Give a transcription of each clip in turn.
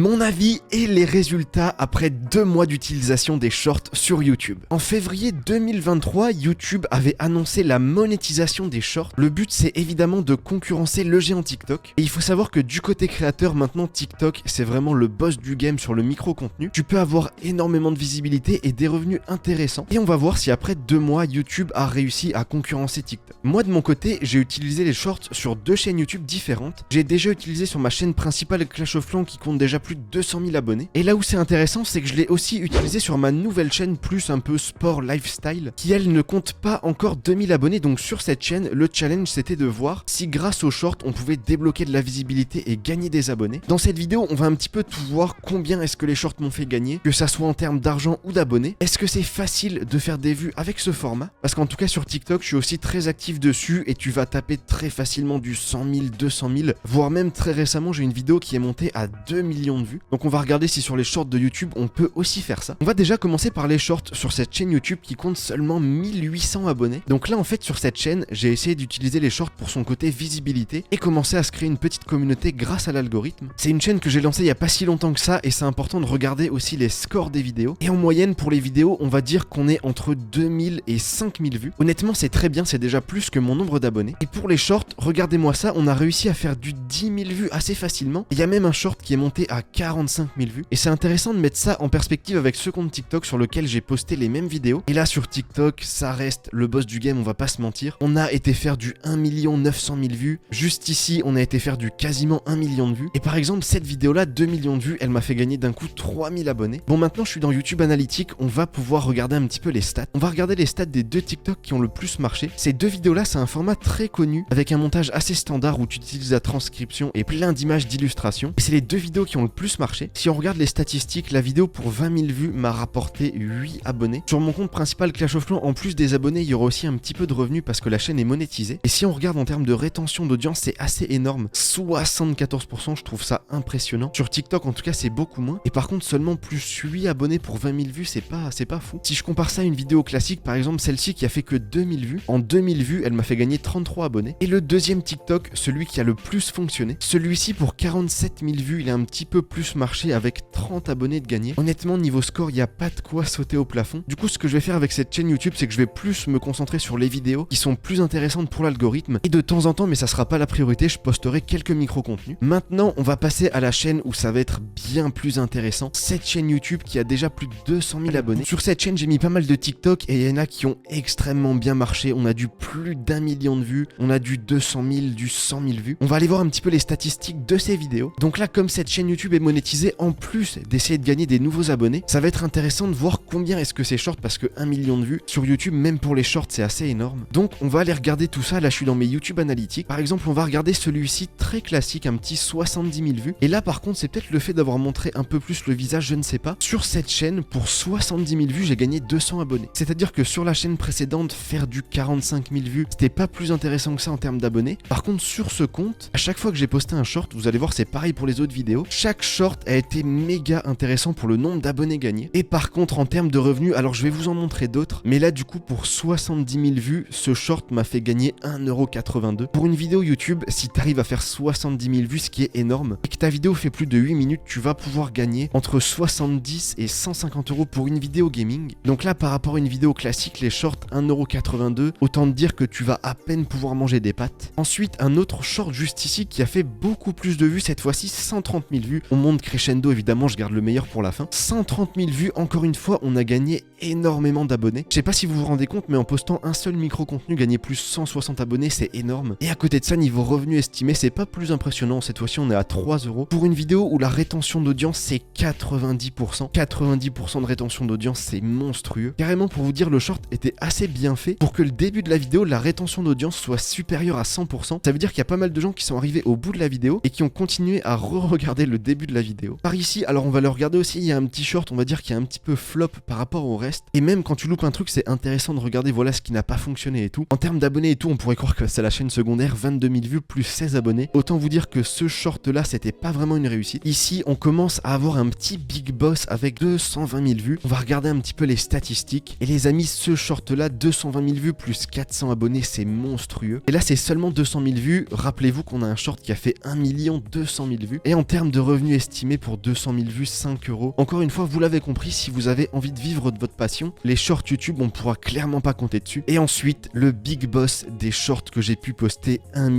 Mon avis et les résultats après 2 mois d'utilisation des shorts sur YouTube. En février 2023, YouTube avait annoncé la monétisation des shorts. Le but, c'est évidemment de concurrencer le géant TikTok. Et il faut savoir que du côté créateur, maintenant TikTok, c'est vraiment le boss du game sur le micro-contenu. Tu peux avoir énormément de visibilité et des revenus intéressants. Et on va voir si après 2 mois, YouTube a réussi à concurrencer TikTok. Moi, de mon côté, j'ai utilisé les shorts sur 2 chaînes YouTube différentes. J'ai déjà utilisé sur ma chaîne principale Clash of Clans qui compte déjà plus de 200 000 abonnés. Et là où c'est intéressant, c'est que je l'ai aussi utilisé sur ma nouvelle chaîne plus un peu sport lifestyle qui elle ne compte pas encore 2000 abonnés. Donc sur cette chaîne, le challenge c'était de voir si grâce aux shorts on pouvait débloquer de la visibilité et gagner des abonnés. Dans cette vidéo, on va un petit peu tout voir combien est-ce que les shorts m'ont fait gagner, que ça soit en termes d'argent ou d'abonnés. Est-ce que c'est facile de faire des vues avec ce format? Parce qu'en tout cas sur TikTok, je suis aussi très actif dessus et tu vas taper très facilement du 100 000, 200 000, voire même très récemment j'ai une vidéo qui est montée à 2 millions de vues. Donc on va regarder si sur les shorts de YouTube on peut aussi faire ça. On va déjà commencer par les shorts sur cette chaîne YouTube qui compte seulement 1800 abonnés. Donc là en fait sur cette chaîne j'ai essayé d'utiliser les shorts pour son côté visibilité et commencer à se créer une petite communauté grâce à l'algorithme. C'est une chaîne que j'ai lancée il y a pas si longtemps que ça et c'est important de regarder aussi les scores des vidéos. Et en moyenne pour les vidéos on va dire qu'on est entre 2000 et 5000 vues. Honnêtement c'est très bien, c'est déjà plus que mon nombre d'abonnés. Et pour les shorts, regardez-moi ça, on a réussi à faire du 10 000 vues assez facilement. Il y a même un short qui est monté à 45 000 vues. Et c'est intéressant de mettre ça en perspective avec ce compte TikTok sur lequel j'ai posté les mêmes vidéos. Et là sur TikTok, ça reste le boss du game, on va pas se mentir. On a été faire du 1 900 000 vues. Juste ici, on a été faire du quasiment 1 million de vues. Et par exemple, cette vidéo-là, 2 millions de vues, elle m'a fait gagner d'un coup 3000 abonnés. Bon, maintenant je suis dans YouTube Analytics, on va pouvoir regarder un petit peu les stats. On va regarder les stats des 2 TikTok qui ont le plus marché. Ces 2 vidéos-là, c'est un format très connu avec un montage assez standard où tu utilises la transcription et plein d'images d'illustrations. Et c'est les 2 vidéos qui ont le plus marché. Si on regarde les statistiques, la vidéo pour 20 000 vues m'a rapporté 8 abonnés. Sur mon compte principal Clash of Clans, en plus des abonnés, il y aura aussi un petit peu de revenus parce que la chaîne est monétisée. Et si on regarde en termes de rétention d'audience, c'est assez énorme. 74%, je trouve ça impressionnant. Sur TikTok, en tout cas, c'est beaucoup moins. Et par contre, seulement plus 8 abonnés pour 20 000 vues, c'est pas fou. Si je compare ça à une vidéo classique, par exemple, celle-ci qui a fait que 2000 vues, en 2000 vues, elle m'a fait gagner 33 abonnés. Et le deuxième TikTok, celui qui a le plus fonctionné, celui-ci pour 47 000 vues, il a un petit peu plus marché avec 30 abonnés de gagné. Honnêtement, niveau score, il n'y a pas de quoi sauter au plafond. Du coup, ce que je vais faire avec cette chaîne YouTube, c'est que je vais plus me concentrer sur les vidéos qui sont plus intéressantes pour l'algorithme. Et de temps en temps, mais ça sera pas la priorité, je posterai quelques micro-contenus. Maintenant, on va passer à la chaîne où ça va être bien plus intéressant. Cette chaîne YouTube qui a déjà plus de 200 000 abonnés. Sur cette chaîne, j'ai mis pas mal de TikTok et il y en a qui ont extrêmement bien marché. On a du plus d'1 million de vues, on a du 200 000, du 100 000 vues. On va aller voir un petit peu les statistiques de ces vidéos. Donc là, comme cette chaîne YouTube est monétisée, en plus d'essayer de gagner des nouveaux abonnés, ça va être intéressant de voir combien est-ce que c'est short parce que 1 million de vues sur YouTube, même pour les shorts, c'est assez énorme. Donc on va aller regarder tout ça. Là, je suis dans mes YouTube Analytics. Par exemple, on va regarder celui-ci très classique, un petit 70 000 vues. Et là, par contre, c'est peut-être le fait d'avoir montré un peu plus le visage, je ne sais pas. Sur cette chaîne, pour 70 000 vues, j'ai gagné 200 abonnés. C'est-à-dire que sur la chaîne précédente, faire du 45 000 vues, c'était pas plus intéressant que ça en termes d'abonnés. Par contre, sur ce compte, à chaque fois que j'ai posté un short, vous allez voir, c'est pareil pour les autres vidéos. Chaque short a été méga intéressant pour le nombre d'abonnés gagnés. Et par contre, en termes de revenus, alors je vais vous en montrer d'autres. Mais là, du coup, pour 70 000 vues, ce short m'a fait gagner 1,82 €. Pour une vidéo YouTube, si tu arrives à faire 70 000 vues, ce qui est énorme, et que ta vidéo fait plus de 8 minutes, tu vas pouvoir gagner entre 70 et 150 € pour une vidéo gaming. Donc là, par rapport à une vidéo classique, les shorts 1,82 €, autant te dire que tu vas à peine pouvoir manger des pâtes. Ensuite, un autre short juste ici qui a fait beaucoup plus de vues, cette fois-ci 130 000 vues. On monte crescendo, évidemment, je garde le meilleur pour la fin. 130 000 vues, encore une fois, on a gagné énormément d'abonnés. Je sais pas si vous vous rendez compte, mais en postant un seul micro-contenu, gagner plus 160 abonnés, c'est énorme. Et à côté de ça, niveau revenu estimé, c'est pas plus impressionnant. Cette fois-ci, on est à 3 € pour une vidéo où la rétention d'audience, c'est 90%. 90% de rétention d'audience, c'est monstrueux. Carrément, pour vous dire, le short était assez bien fait pour que le début de la vidéo, la rétention d'audience soit supérieure à 100%. Ça veut dire qu'il y a pas mal de gens qui sont arrivés au bout de la vidéo et qui ont continué à re-regarder le début de la vidéo. Par ici, alors on va le regarder aussi, il y a un petit short, on va dire qu'il y a un petit peu flop par rapport au reste. Et même quand tu loupes un truc, c'est intéressant de regarder, voilà ce qui n'a pas fonctionné et tout. En termes d'abonnés et tout, on pourrait croire que c'est la chaîne secondaire, 22 000 vues plus 16 abonnés. Autant vous dire que ce short là, c'était pas vraiment une réussite. Ici, on commence à avoir un petit big boss avec 220 000 vues. On va regarder un petit peu les statistiques. Et les amis, ce short là, 220 000 vues plus 400 abonnés, c'est monstrueux. Et là, c'est seulement 200 000 vues. Rappelez-vous qu'on a un short qui a fait 1 200 000 vues. Et en termes de revenus revenu estimé pour 200 000 vues, 5 €. Encore une fois, vous l'avez compris, si vous avez envie de vivre de votre passion, les shorts YouTube, on pourra clairement pas compter dessus. Et ensuite, le big boss des shorts que j'ai pu poster, 1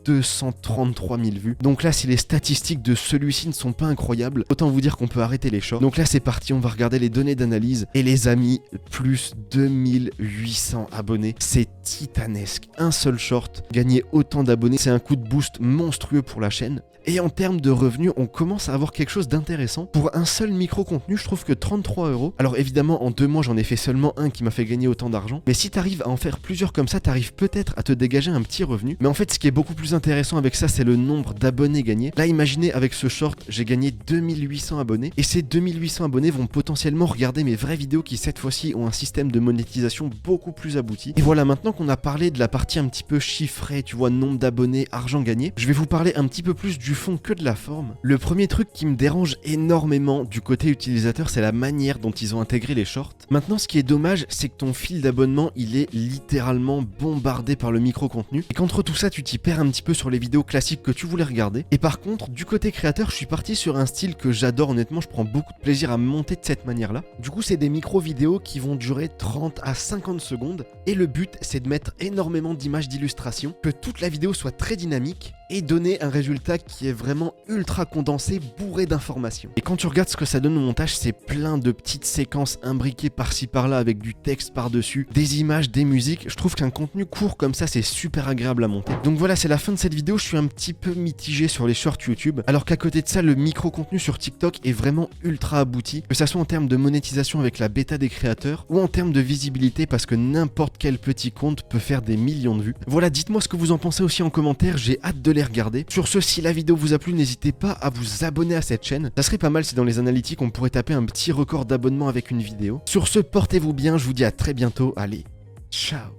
233 000 vues. Donc là, si les statistiques de celui-ci ne sont pas incroyables, autant vous dire qu'on peut arrêter les shorts. Donc là, c'est parti, on va regarder les données d'analyse. Et les amis, plus 2800 abonnés, c'est titanesque. Un seul short, gagner autant d'abonnés, c'est un coup de boost monstrueux pour la chaîne. Et en termes de revenus, on commence à avoir quelque chose d'intéressant. Pour un seul micro-contenu, je trouve que 33 €. Alors évidemment, en 2 mois, j'en ai fait seulement un qui m'a fait gagner autant d'argent. Mais si t'arrives à en faire plusieurs comme ça, t'arrives peut-être à te dégager un petit revenu. Mais en fait, ce qui est beaucoup plus intéressant avec ça, c'est le nombre d'abonnés gagnés. Là, imaginez, avec ce short, j'ai gagné 2800 abonnés. Et ces 2800 abonnés vont potentiellement regarder mes vraies vidéos qui, cette fois-ci, ont un système de monétisation beaucoup plus abouti. Et voilà, maintenant qu'on a parlé de la partie un petit peu chiffrée, tu vois, nombre d'abonnés, argent gagné, je vais vous parler un petit peu plus du fond que de la forme. Le premier truc qui me dérange énormément du côté utilisateur, c'est la manière dont ils ont intégré les shorts. Maintenant, ce qui est dommage, c'est que ton fil d'abonnement, il est littéralement bombardé par le micro-contenu, et qu'entre tout ça, tu t'y perds un petit peu sur les vidéos classiques que tu voulais regarder. Et par contre, du côté créateur, je suis parti sur un style que j'adore, honnêtement, je prends beaucoup de plaisir à monter de cette manière-là. Du coup, c'est des micro-vidéos qui vont durer 30 à 50 secondes, et le but, c'est de mettre énormément d'images d'illustration, que toute la vidéo soit très dynamique, et donner un résultat qui est vraiment ultra condensé, bourré d'informations. Et quand tu regardes ce que ça donne au montage, c'est plein de petites séquences imbriquées par-ci par-là avec du texte par-dessus, des images, des musiques. Je trouve qu'un contenu court comme ça, c'est super agréable à monter. Donc voilà, c'est la fin de cette vidéo. Je suis un petit peu mitigé sur les shorts YouTube, alors qu'à côté de ça, le micro-contenu sur TikTok est vraiment ultra abouti, que ça soit en termes de monétisation avec la bêta des créateurs, ou en termes de visibilité, parce que n'importe quel petit compte peut faire des millions de vues. Voilà, dites-moi ce que vous en pensez aussi en commentaire, j'ai hâte de les regarder. Sur ce, si la vidéo vous a plu, n'hésitez pas à vous abonner à cette chaîne. Ça serait pas mal si dans les analytiques on pourrait taper un petit record d'abonnement avec une vidéo. Sur ce, portez-vous bien, je vous dis à très bientôt. Allez, ciao.